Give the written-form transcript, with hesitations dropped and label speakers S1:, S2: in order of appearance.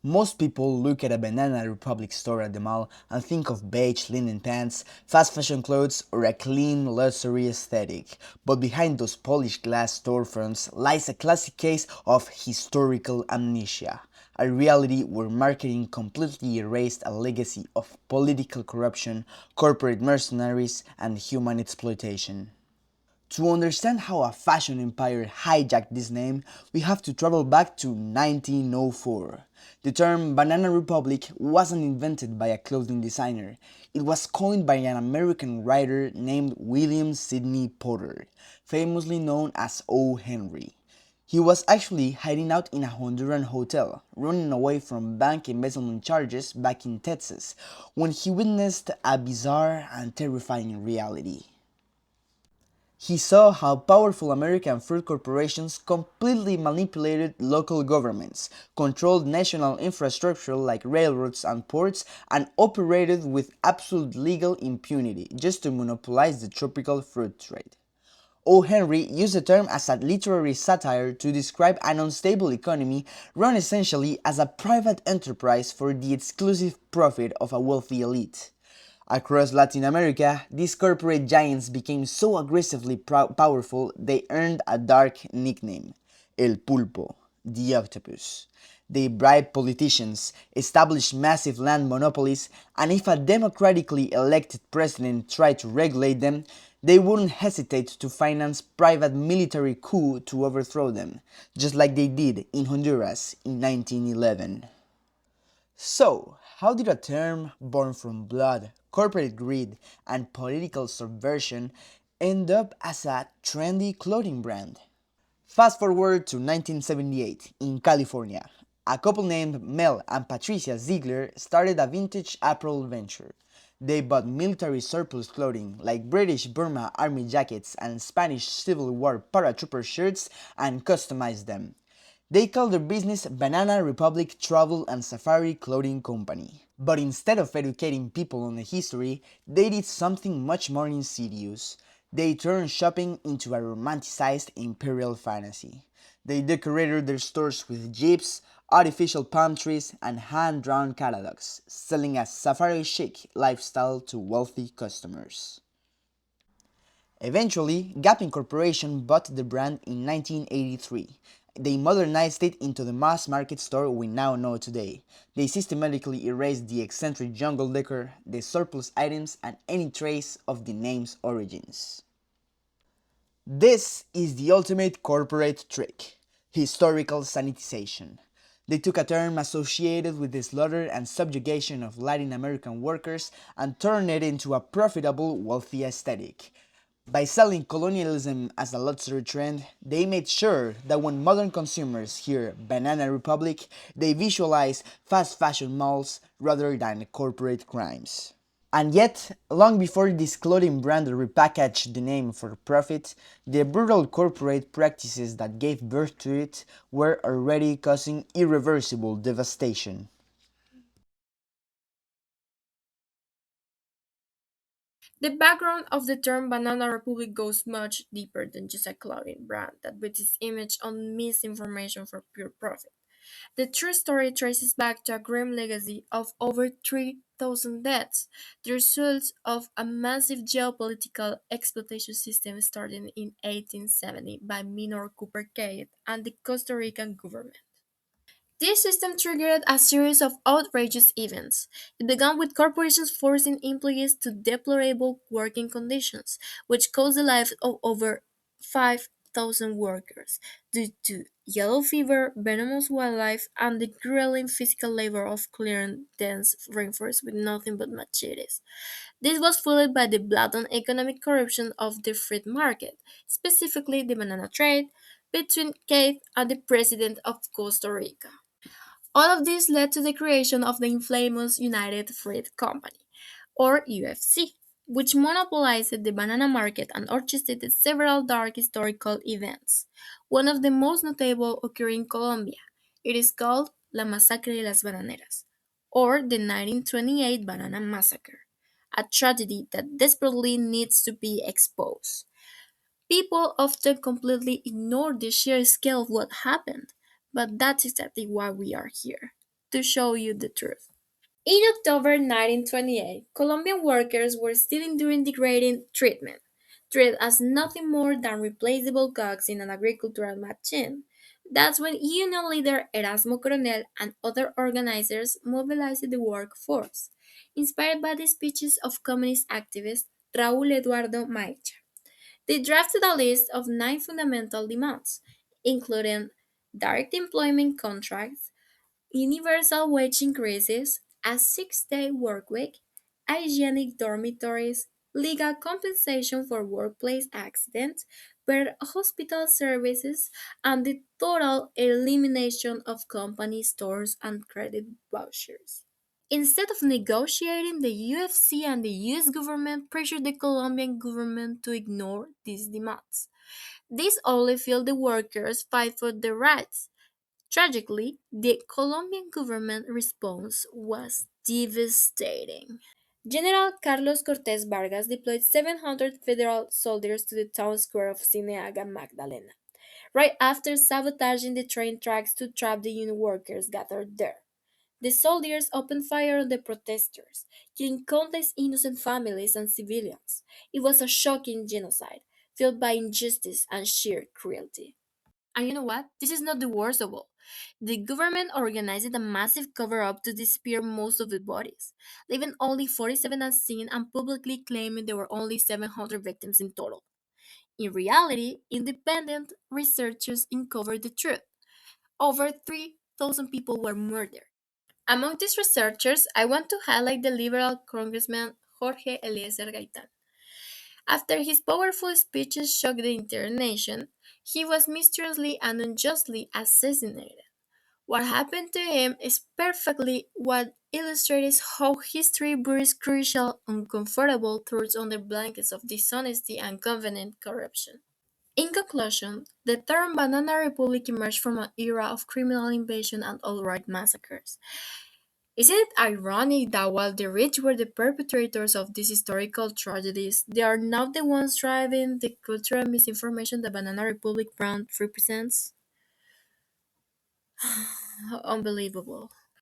S1: Most people look at a Banana Republic store at the mall and think of beige linen pants, fast fashion clothes, or a clean luxury aesthetic. But behind those polished glass storefronts lies a classic case of historical amnesia, a reality where marketing completely erased a legacy of political corruption, corporate mercenaries, and human exploitation. To understand how a fashion empire hijacked this name, we have to travel back to 1904. The term Banana Republic wasn't invented by a clothing designer. It was coined by an American writer named William Sidney Porter, famously known as O. Henry. He was actually hiding out in a Honduran hotel, running away from bank embezzlement charges back in Texas, when he witnessed a bizarre and terrifying reality. He saw how powerful American fruit corporations completely manipulated local governments, controlled national infrastructure like railroads and ports, and operated with absolute legal impunity just to monopolize the tropical fruit trade. O. Henry used the term as a literary satire to describe an unstable economy run essentially as a private enterprise for the exclusive profit of a wealthy elite. Across Latin America, these corporate giants became so aggressively powerful they earned a dark nickname, El Pulpo, the octopus. They bribed politicians, established massive land monopolies, and if a democratically elected president tried to regulate them, they wouldn't hesitate to finance private military coup to overthrow them, just like they did in Honduras in 1911. So, how did a term born from blood, corporate greed, and political subversion end up as a trendy clothing brand? Fast forward to 1978 in California. A couple named Mel and Patricia Ziegler started a vintage apparel venture. They bought military surplus clothing like British Burma army jackets and Spanish Civil War paratrooper shirts and customized them. They called their business Banana Republic Travel and Safari Clothing Company. But instead of educating people on the history, they did something much more insidious. They turned shopping into a romanticized imperial fantasy. They decorated their stores with jeeps, artificial palm trees, and hand-drawn catalogs, selling a safari chic lifestyle to wealthy customers. Eventually, Gap Incorporation bought the brand in 1983. They modernized it into the mass market store we now know today. They systematically erased the eccentric jungle decor, the surplus items, and any trace of the name's origins. This is the ultimate corporate trick: historical sanitization. They took a term associated with the slaughter and subjugation of Latin American workers and turned it into a profitable, wealthy aesthetic. By selling colonialism as a luxury trend, they made sure that when modern consumers hear Banana Republic, they visualize fast fashion malls rather than corporate crimes. And yet, long before this clothing brand repackaged the name for profit, the brutal corporate practices that gave birth to it were already causing irreversible devastation.
S2: The background of the term Banana Republic goes much deeper than just a clothing brand that builds its image on misinformation for pure profit. The true story traces back to a grim legacy of over 3,000 deaths, the result of a massive geopolitical exploitation system starting in 1870 by Minor Cooper Cade and the Costa Rican government. This system triggered a series of outrageous events. It began with corporations forcing employees to deplorable working conditions, which cost the lives of over 5,000 workers due to yellow fever, venomous wildlife, and the grueling physical labor of clearing dense rainforests with nothing but machetes. This was followed by the blatant economic corruption of the free market, specifically the banana trade, between Keith and the president of Costa Rica. All of this led to the creation of the infamous United Fruit Company, or UFC, which monopolized the banana market and orchestrated several dark historical events. One of the most notable occurred in Colombia. It is called La Masacre de las Bananeras, or the 1928 Banana Massacre, a tragedy that desperately needs to be exposed. People often completely ignore the sheer scale of what happened, but that's exactly why we are here. to show you the truth. In October 1928, Colombian workers were still enduring degrading treatment, treated as nothing more than replaceable cogs in an agricultural machine. That's when union leader Erasmo Coronel and other organizers mobilized the workforce, inspired by the speeches of communist activist Raúl Eduardo Maicha. They drafted a list of 9 fundamental demands, including direct employment contracts, universal wage increases, a 6-day workweek, hygienic dormitories, legal compensation for workplace accidents, better hospital services, and the total elimination of company stores and credit vouchers. Instead of negotiating, the UFC and the US government pressured the Colombian government to ignore these demands. This only fueled the workers' fight for their rights. Tragically, the Colombian government response was devastating. General Carlos Cortés Vargas deployed 700 federal soldiers to the town square of Cineaga Magdalena, right after sabotaging the train tracks to trap the union workers gathered there. The soldiers opened fire on the protesters, killing countless innocent families and civilians. It was a shocking genocide, fueled by injustice and sheer cruelty. And you know what? This is not the worst of all. The government organized a massive cover up to disappear most of the bodies, leaving only 47 unseen and publicly claiming there were only 700 victims in total. In reality, independent researchers uncovered the truth. Over 3,000 people were murdered. Among these researchers, I want to highlight the liberal congressman Jorge Eliezer Gaitan. After his powerful speeches shocked the entire nation, he was mysteriously and unjustly assassinated. What happened to him is perfectly what illustrates how history buries crucial, uncomfortable truths under blankets of dishonesty and convenient corruption. In conclusion, the term Banana Republic emerged from an era of criminal invasion and outright massacres. Isn't it ironic that while the rich were the perpetrators of these historical tragedies, they are now the ones driving the cultural misinformation the Banana Republic brand represents? Unbelievable.